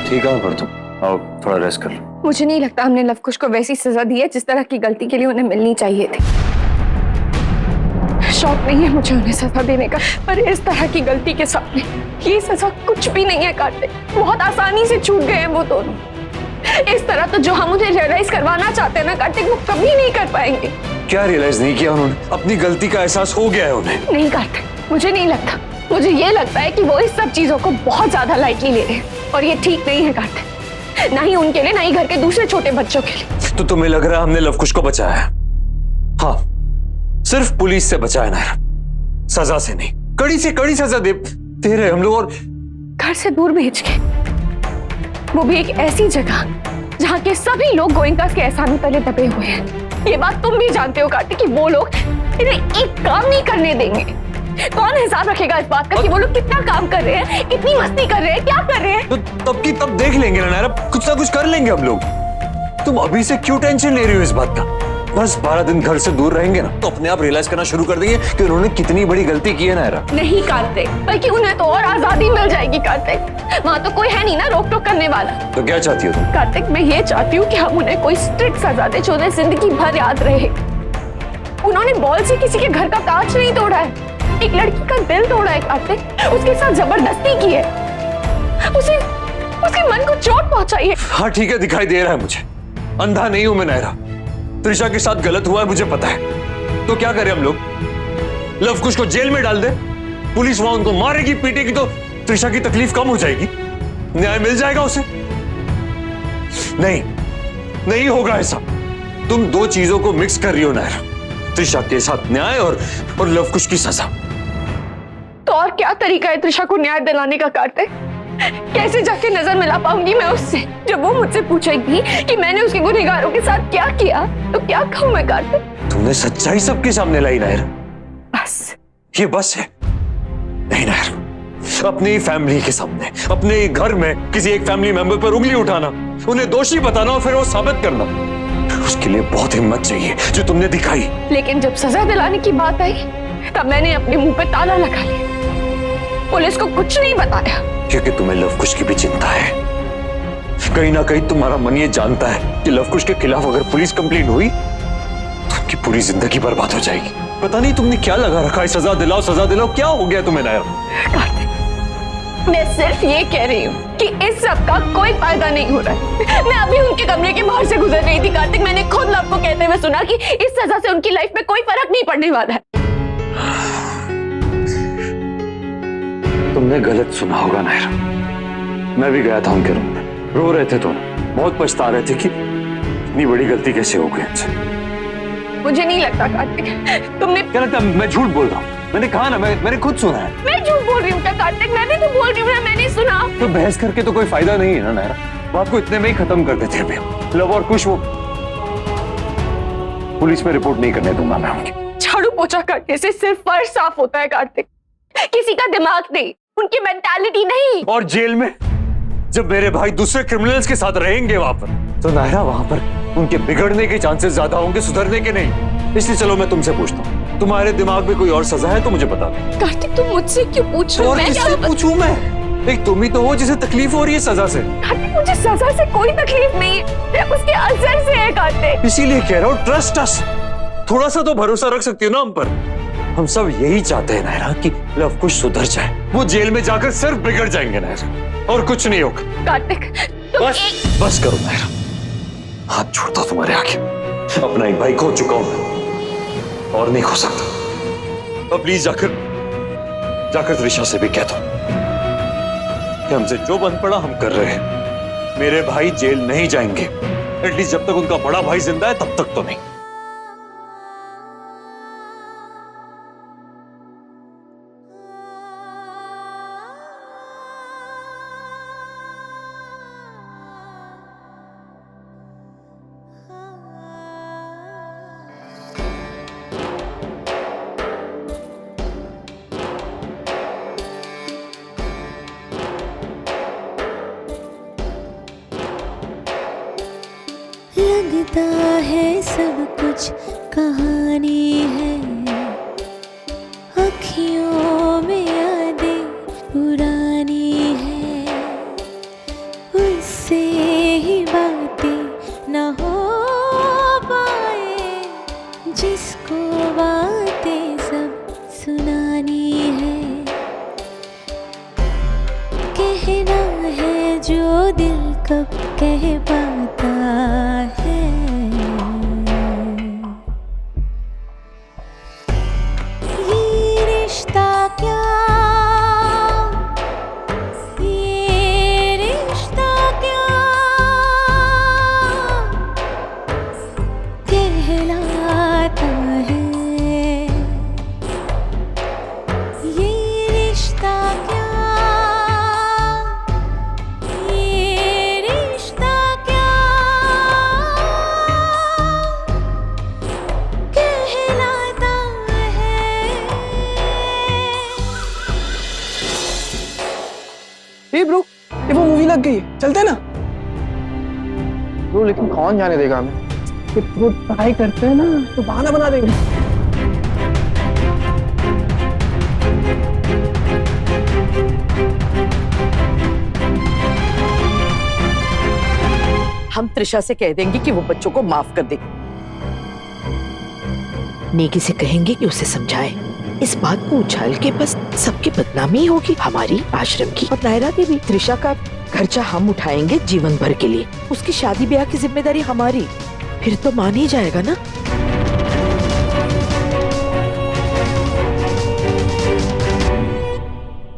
ठीक है पर तुम आओ थोड़ा रेस्ट कर लो। मुझे नहीं लगता हमने लवकुश को वैसी सजा दी है जिस तरह की गलती के लिए उन्हें मिलनी चाहिए थी। शौक नहीं है मुझे उन्हें सजा देने का, पर इस तरह की गलती के सामने ये सजा कुछ भी नहीं है कार्तिक। बहुत आसानी से छूट गए हैं वो दोनों। इस तरह तो जो हम उन्हें रियलाइज करवाना चाहते हैं ना कार्तिक, वो कभी नहीं कर पाएंगे। क्या रियलाइज नहीं किया उन्होंने? अपनी गलती का एहसास हो गया है उन्हें। नहीं कार्तिक, मुझे नहीं लगता। मुझे ये लगता है कि वो इस सब चीजों को बहुत ज्यादा लाइटली ले रहे हैं और ये ठीक नहीं है कार्तिक, ना ही उनके लिए ना ही घर के दूसरे छोटे बच्चों के लिए। तो तुम्हें लग रहा है हमने लवकुश को बचाया है? हाँ, सिर्फ पुलिस से बचाया ना, सजा से नहीं। कड़ी से कड़ी सजा दे रहे हम लोग, और घर से दूर भेज के, वो भी एक ऐसी जगह जहाँ के सभी लोग गोयंका के एहसानों तले दबे हुए हैं। ये बात तुम भी जानते हो कार्तिक कि वो लोग इन्हें एक काम नहीं करने देंगे। कौन हिसाब रखेगा इस बात का कि वो लोग कितना काम कर रहे हैं, कितनी मस्ती कर रहे हैं, क्या कर रहे हैं? तो तब की तब देख लेंगे ना नायरा, कुछ ना कुछ कर लेंगे हम लोग। तुम अभी से क्यों टेंशन ले रही हो इस बात का? बस 12 दिन घर से दूर रहेंगे ना तो अपने आप रियलाइज करना शुरू कर देंगे कि उन्होंने कितनी बड़ी गलती की है नायरा। नहीं कार्तिक, बल्कि उन्हें तो और आजादी मिल जाएगी कार्तिक। वहाँ तो कोई है नहीं ना रोक टोक करने वाला। तो क्या चाहती हो तुम? कार्तिक, मैं ये चाहती हूँ कि हम उन्हें कोई स्ट्रिक्ट सजा दे जो उन्हें जिंदगी भर याद रहे। उन्होंने बॉल से किसी के घर का कांच नहीं तोड़ा है, एक लड़की का दिल तोड़ा है कार्तिक, उसके साथ जबरदस्ती की है, उसके मन को चोट पहुंचाई है। हाँ ठीक है, दिखाई दे रहा है मुझे, अंधा नहीं हूं मैं नायरा। त्रिशा के साथ गलत हुआ है मुझे पता है, तो क्या करें हम लोग? लवकुश को जेल में डाल दे, पुलिस वहां उनको मारेगी पीटेगी तो त्रिशा की तकलीफ कम हो जाएगी, न्याय मिल जाएगा उसे? नहीं, नहीं होगा ऐसा। तुम दो चीजों को मिक्स कर रही हो नायरा, त्रिशा के साथ न्याय और लवकुश की सजा। तो और क्या तरीका है त्रिशा को न्याय दिलाने का कार्तिक? कैसे जाके नजर मिला पाऊंगी मैं उससे? जब वो मुझसे पूछेगी कि मैंने उसके गुनहगारों के साथ क्या किया तो क्या कहूं मैं कार्तिक? तुमने सच्चाई सबके सामने लाई नायरा। बस ये बस है? नहीं नायरा, अपनी फैमिली के सामने, अपने घर में किसी एक फैमिली मेंबर पर उंगली उठाना, उन्हें दोषी बताना और फिर वो साबित करना, उसके लिए बहुत हिम्मत चाहिए जो तुमने दिखाई। लेकिन जब सजा दिलाने की बात आई तब मैंने अपने मुंह पे ताला लगा लिया, पुलिस को कुछ नहीं बताया। क्योंकि तुम्हें लवकुश की भी चिंता है। कहीं ना कहीं तुम्हारा मन ये जानता है कि लवकुश के खिलाफ अगर पुलिस कंप्लेंट हुई तो उनकी पूरी जिंदगी बर्बाद हो जाएगी। पता नहीं तुमने क्या लगा रखा है, सजा दिलाओ, क्या हो गया तुम्हें नायरा? कार्तिक, मैं सिर्फ ये कह रही हूँ कि इस सब का कोई फायदा नहीं हो रहा है। मैं अभी उनके कमरे के बाहर से गुजर रही थी कार्तिक, मैंने खुद लव को कहते हुए सुना कि इस सजा से उनकी लाइफ में कोई फर्क नहीं पड़ने वाला है। तुमने गलत सुना होगा नायरा, मैं भी गया था उनके रूम में, रो रहे थे तुम, बहुत पछता रहे थे कि इतनी बड़ी गलती कैसे हो गई हमसे। मुझे नहीं लगता कार्तिक तुमने। क्या लगता है मैं झूठ बोल रहा हूँ? मैंने कहा ना, मैंने खुद सुना है। मैं झूठ बोल रही हूँ क्या कार्तिक? मैं भी तो बोल रही हूँ ना, मैंने सुना। तो बहस करके तो कोई फायदा नहीं है ना नायरा, बात को इतने में ही खत्म कर देते अभी। लव और कुश वो पुलिस में रिपोर्ट नहीं करने दूंगा मैं उनकी। झाड़ू पोछा करने से सिर्फ फर्श साफ होता है कार्तिक, किसी का दिमाग नहीं, उनकी मेंटालिटी नहीं। और जेल में जब मेरे भाई दूसरे क्रिमिनल्स के साथ रहेंगे वहां पर, तो नायरा वहां पर उनके बिगड़ने के चांसेस ज्यादा होंगे, सुधरने के नहीं। इसलिए चलो मैं तुमसे पूछता हूँ, तुम्हारे दिमाग में कोई और सजा है तो मुझे बता दो। कार्तिक तुम मुझसे क्यों पूछ रहे हो? और किससे पूछूं मैं? एक तुम ही तो हो जिसे तकलीफ हो रही है सजा से। कार्तिक मुझे सजा से कोई तकलीफ नहीं है, उसके असर से है कार्तिक। इसीलिए कह रहा हूँ ट्रस्ट अस, थोड़ा सा तो भरोसा रख सकती हो ना हम पर। हम सब यही चाहते हैं नायरा कि लवकुश सुधर जाए, वो जेल में जाकर सिर्फ बिगड़ जाएंगे नायरा, और कुछ नहीं होगा। कार्तिक बस करो नायरा, हाथ छोड़ता तुम्हारे आगे, अपना एक भाई खो चुका हूं और नहीं खो सकता। अब प्लीज जाकर त्रिशा से भी कह दो कि हमसे जो बन पड़ा हम कर रहे हैं। मेरे भाई जेल नहीं जाएंगे, एटलीस्ट जब तक उनका बड़ा भाई जिंदा है तब तक तो नहीं। लगता है सब कुछ कहानी है, अखियों में यादें पुरानी है, उस दिल कब कह पाता है। ये रिश्ता क्या, ये रिश्ता क्या कहलाता है। ये रिश्ता क्या, ये रिश्ता क्या कहलाता है। हे ब्रो, ये वो मूवी लग गई है, चलते हैं ना। ब्रो लेकिन कौन जाने देगा हमें? ये ब्रो ट्राई करते हैं ना तो बहाना बना देंगे। हम त्रिशा से कह देंगे कि वो बच्चों को माफ कर दे। नेकी से कहेंगे कि उसे समझाए। इस बात को उछाल के बस सबकी बदनामी होगी, हमारी, आश्रम की और नायरा की भी। त्रिशा का खर्चा हम उठाएंगे जीवन भर के लिए। उसकी शादी ब्याह की जिम्मेदारी हमारी। फिर तो मान ही जाएगा ना।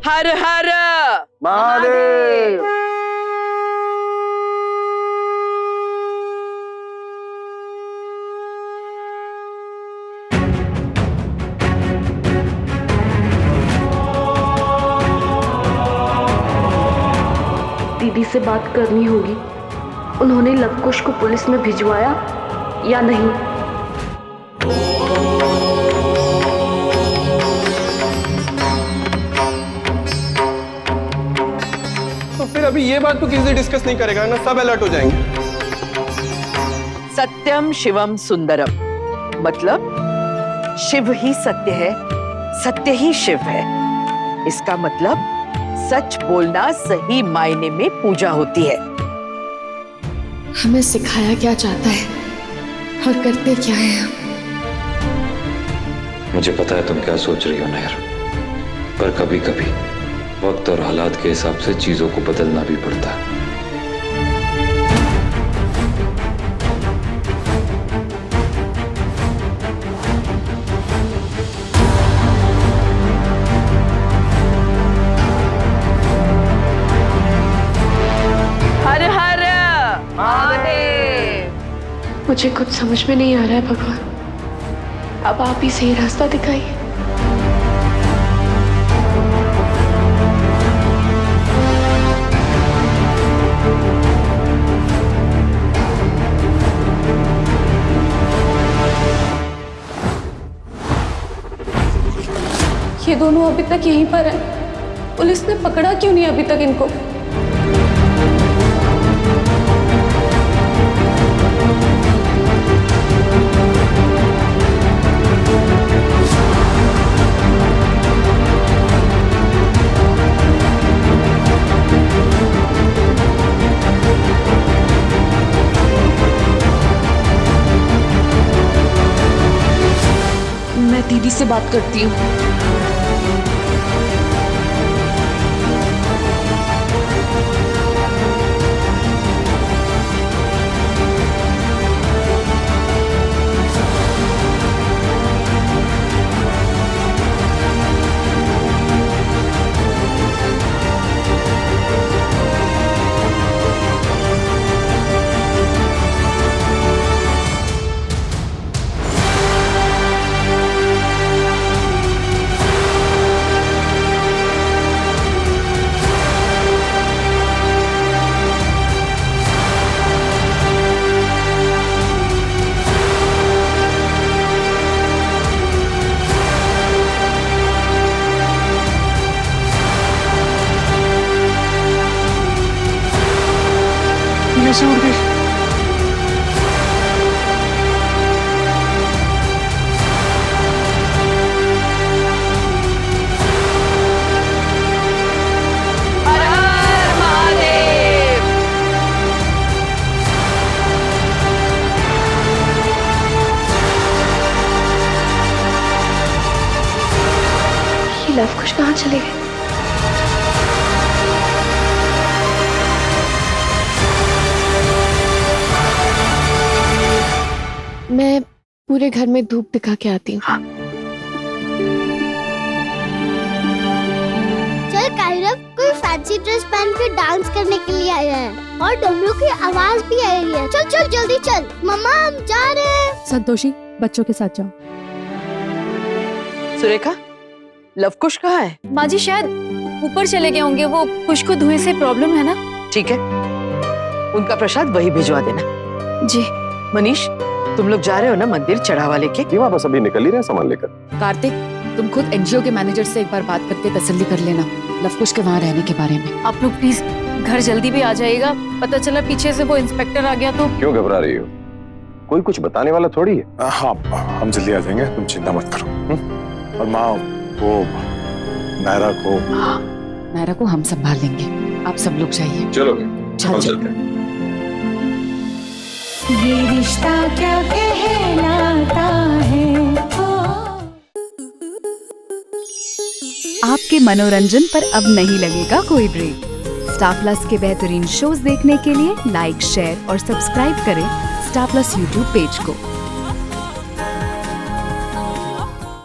हर हर महादेव। दीदी से बात करनी होगी। उन्होंने लवकुश को पुलिस में भिजवाया या नहीं? तो फिर अभी ये बात तो किसी से डिस्कस नहीं करेगा ना, सब अलर्ट हो जाएंगे। सत्यम शिवम सुंदरम, मतलब शिव ही सत्य है, सत्य ही शिव है। इसका मतलब सच बोलना सही मायने में पूजा होती है। हमें सिखाया क्या जाता है और करते क्या है हम? मुझे पता है तुम क्या सोच रही हो नहर, पर कभी कभी वक्त और हालात के हिसाब से चीजों को बदलना भी पड़ता है। हर हर महादेव। मुझे कुछ समझ में नहीं आ रहा है भगवान, अब आप ही सही रास्ता दिखाइए। ये दोनों अभी तक यहीं पर हैं। पुलिस ने पकड़ा क्यों नहीं अभी तक इनको? मैं दीदी से बात करती हूँ। कैसे उड़ गई? हर हर महादेव। ये लवकुश कहाँ चले गए? पूरे घर में धूप दिखा के आती हूँ। हाँ। चल कायरव, कोई फैंसी ड्रेस पहन के डांस करने के लिए आया है और डमरू की आवाज भी आ रही है। चल चल जल्दी चल, मम्मा हम जा रहे हैं। संतोषी, बच्चों के साथ जाओ। सुरेखा, लवकुश कहाँ है? माँ जी शायद ऊपर चले गए होंगे, वो कुछ को धुएं से प्रॉब्लम है ना। ठीक है, उनका प्रसाद वही भिजवा देना। जी। मनीष, तुम लोग जा रहे हो ना मंदिर चढ़ावा लेके? जी वापस अभी निकल ही रहे सामान लेकर। कार्तिक, तुम खुद एनजीओ के मैनेजर से एक बार बात करके तसल्ली कर लेना लवकुश के वहाँ रहने के बारे में। आप लोग प्लीज घर जल्दी भी आ जाइएगा, पता चला पीछे से वो इंस्पेक्टर आ गया तो। क्यों घबरा रही हो? कोई कुछ बताने वाला थोड़ी है। हाँ, हम जल्दी आ जाएंगे, तुम चिंता मत करो। और माँ, वो नायरा को हम संभाल लेंगे, आप सब लोग जाइए। चलो चल चल। ये रिश्ता क्या कहलाता है। आपके मनोरंजन पर अब नहीं लगेगा कोई ब्रेक। स्टार प्लस के बेहतरीन शोज देखने के लिए लाइक, शेयर और सब्सक्राइब करें स्टार प्लस यूट्यूब पेज को।